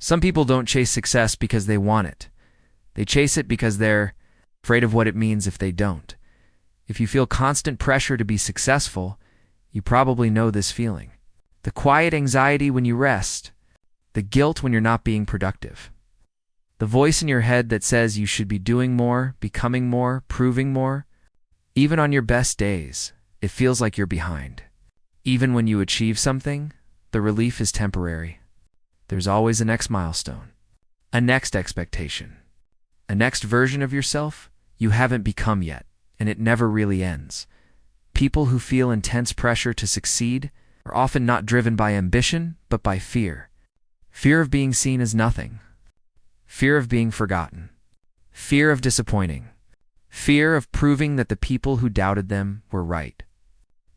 Some people don't chase success because they want it. They chase it because they're afraid of what it means if they don't. If you feel constant pressure to be successful, you probably know this feeling. The quiet anxiety when you rest, the guilt when you're not being productive. The voice in your head that says you should be doing more, becoming more, proving more. Even on your best days, it feels like you're behind. Even when you achieve something, the relief is temporary. There's always a next milestone, a next expectation, a next version of yourself you haven't become yet, and it never really ends. People who feel intense pressure to succeed are often not driven by ambition, but by fear. Fear of being seen as nothing. Fear of being forgotten. Fear of disappointing. Fear of proving that the people who doubted them were right.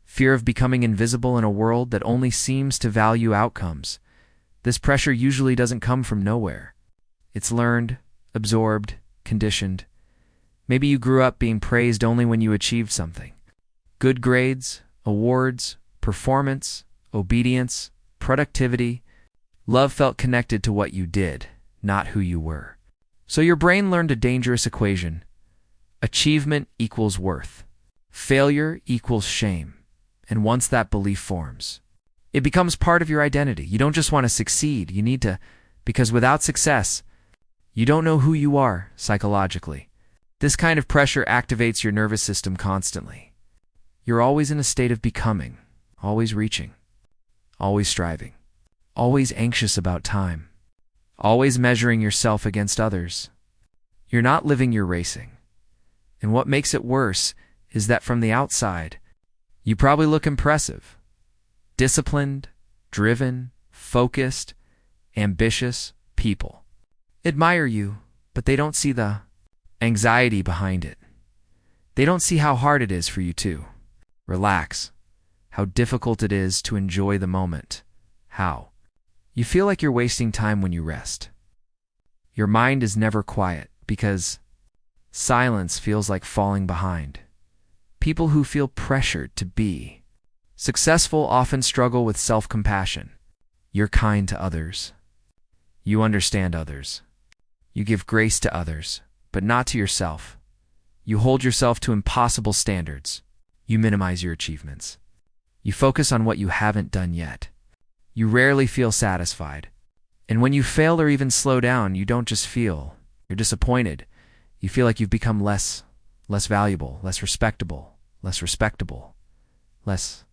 Fear of becoming invisible in a world that only seems to value outcomes. This pressure usually doesn't come from nowhere. It's learned, absorbed, conditioned. Maybe you grew up being praised only when you achieved something. Good grades, awards, performance, obedience, productivity. Love felt connected to what you did, not who you were. So your brain learned a dangerous equation. Achievement equals worth. Failure equals shame. And once that belief forms, it becomes part of your identity. You don't just want to succeed, you need to, because without success, you don't know who you are psychologically. This kind of pressure activates your nervous system constantly. You're always in a state of becoming, always reaching, always striving, always anxious about time, always measuring yourself against others. You're not living, you're racing. And what makes it worse is that from the outside, you probably look impressive, disciplined, driven, focused, ambitious people. Admire you, but they don't see the anxiety behind it. They don't see how hard it is for you to relax, how difficult it is to enjoy the moment, how you feel like you're wasting time when you rest. Your mind is never quiet because silence feels like falling behind. People who feel pressured to be successful often struggle with self-compassion. You're kind to others. You understand others. You give grace to others, but not to yourself. You hold yourself to impossible standards. You minimize your achievements. You focus on what you haven't done yet. You rarely feel satisfied. And when you fail or even slow down, you don't just feel. You're disappointed. You feel like you've become less valuable, less respectable. This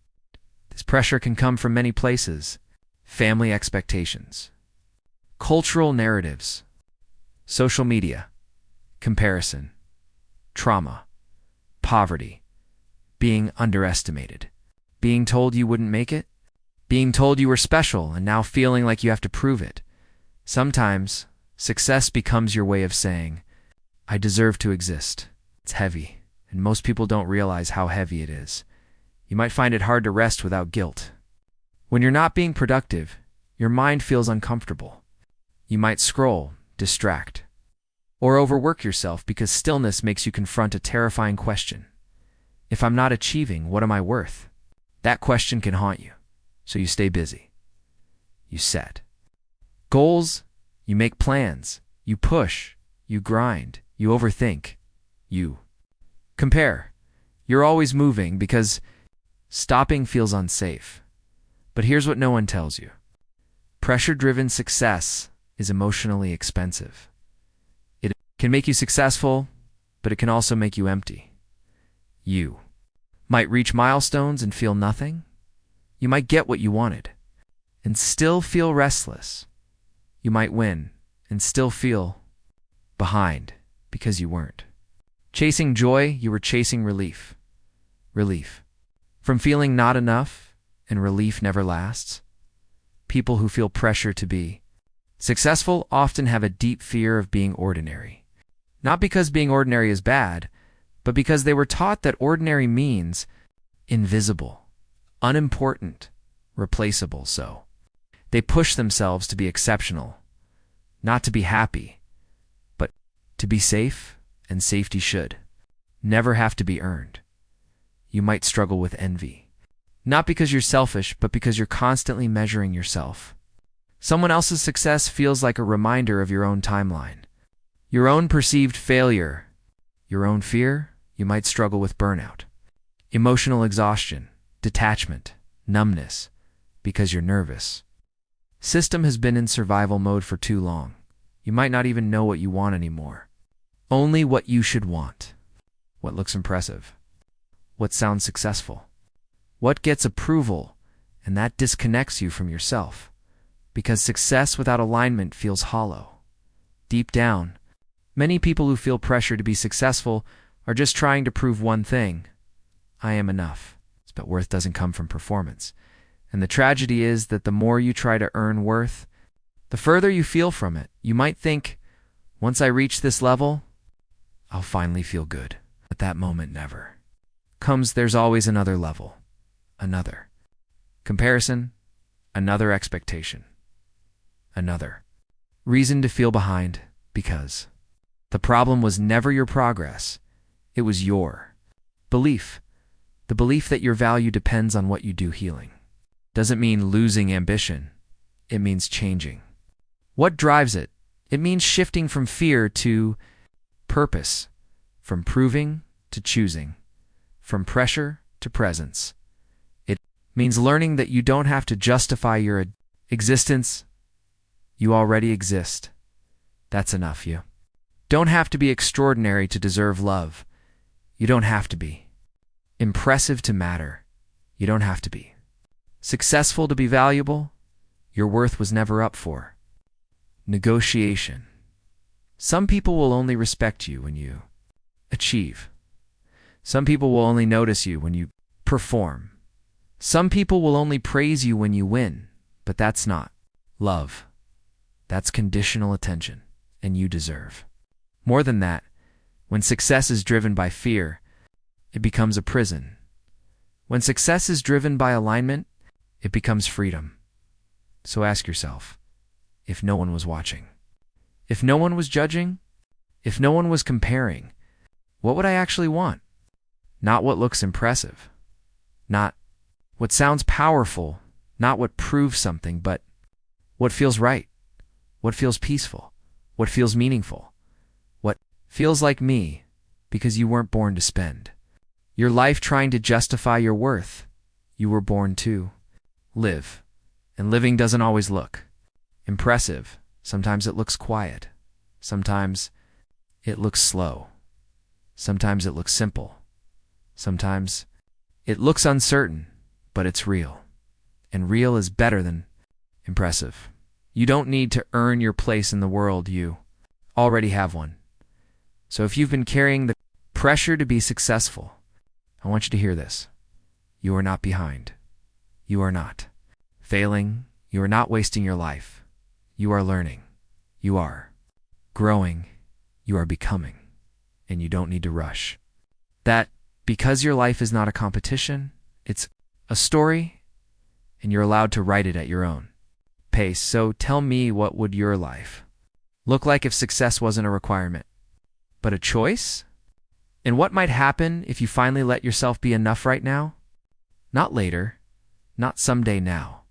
pressure can come from many places. Family expectations, cultural narratives, social media, comparison, trauma, poverty, being underestimated, being told you wouldn't make it, being told you were special and now feeling like you have to prove it. Sometimes, success becomes your way of saying, I deserve to exist. It's heavy, and most people don't realize how heavy it is. You might find it hard to rest without guilt. When you're not being productive, your mind feels uncomfortable. You might scroll, distract, or overwork yourself because stillness makes you confront a terrifying question. If I'm not achieving, what am I worth? That question can haunt you, so you stay busy. You set goals, you make plans, you push, you grind, you overthink, you compare. You're always moving because stopping feels unsafe. But here's what no one tells you. Pressure-driven success is emotionally expensive. It can make you successful, but it can also make you empty. You might reach milestones and feel nothing. You might get what you wanted and still feel restless. You might win and still feel behind because you weren't. Chasing joy, you were chasing relief. Relief from feeling not enough, and relief never lasts. People who feel pressure to be successful often have a deep fear of being ordinary. Not because being ordinary is bad, but because they were taught that ordinary means invisible, unimportant, replaceable. So they push themselves to be exceptional, not to be happy, but to be safe, and safety should never have to be earned. You might struggle with envy, not because you're selfish, but because you're constantly measuring yourself. Someone else's success feels like a reminder of your own timeline, your own perceived failure, your own fear. You might struggle with burnout, emotional exhaustion, detachment, numbness, because you're nervous. System has been in survival mode for too long. You might not even know what you want anymore. Only what you should want. What looks impressive. What sounds successful. What gets approval, and that disconnects you from yourself. Because success without alignment feels hollow. Deep down, many people who feel pressure to be successful are just trying to prove one thing: I am enough. But worth doesn't come from performance. And the tragedy is that the more you try to earn worth, the further you feel from it. You might think, once I reach this level, I'll finally feel good. But that moment never comes. There's always another level, another comparison, another expectation, another reason to feel behind, because the problem was never your progress. It was your belief. The belief that your value depends on what you do. Healing doesn't mean losing ambition. It means changing. What drives it? It means shifting from fear to purpose, from proving to choosing, from pressure to presence. It means learning that you don't have to justify your existence. You already exist. That's enough. You don't have to be extraordinary to deserve love. You don't have to be impressive to matter. You don't have to be successful to be valuable. Your worth was never up for negotiation. Some people will only respect you when you achieve. Some people will only notice you when you perform. Some people will only praise you when you win. But that's not love. That's conditional attention, and you deserve more than that. When success is driven by fear, it becomes a prison. When success is driven by alignment, it becomes freedom. So ask yourself, if no one was watching, if no one was judging, if no one was comparing, what would I actually want? Not what looks impressive, not what sounds powerful, not what proves something, but what feels right, what feels peaceful, what feels meaningful, what feels like me, because you weren't born to spend your life trying to justify your worth. You were born to live, and living doesn't always look impressive. Sometimes it looks quiet. Sometimes it looks slow. Sometimes it looks simple. Sometimes it looks uncertain, but it's real. And real is better than impressive. You don't need to earn your place in the world. You already have one. So if you've been carrying the pressure to be successful, I want you to hear this. You are not behind. You are not failing. You are not wasting your life. You are learning. You are growing. You are becoming. And you don't need to rush. That because your life is not a competition, it's a story, and you're allowed to write it at your own pace. So tell me, what would your life look like if success wasn't a requirement, but a choice? And what might happen if you finally let yourself be enough right now? Not later, not someday, now.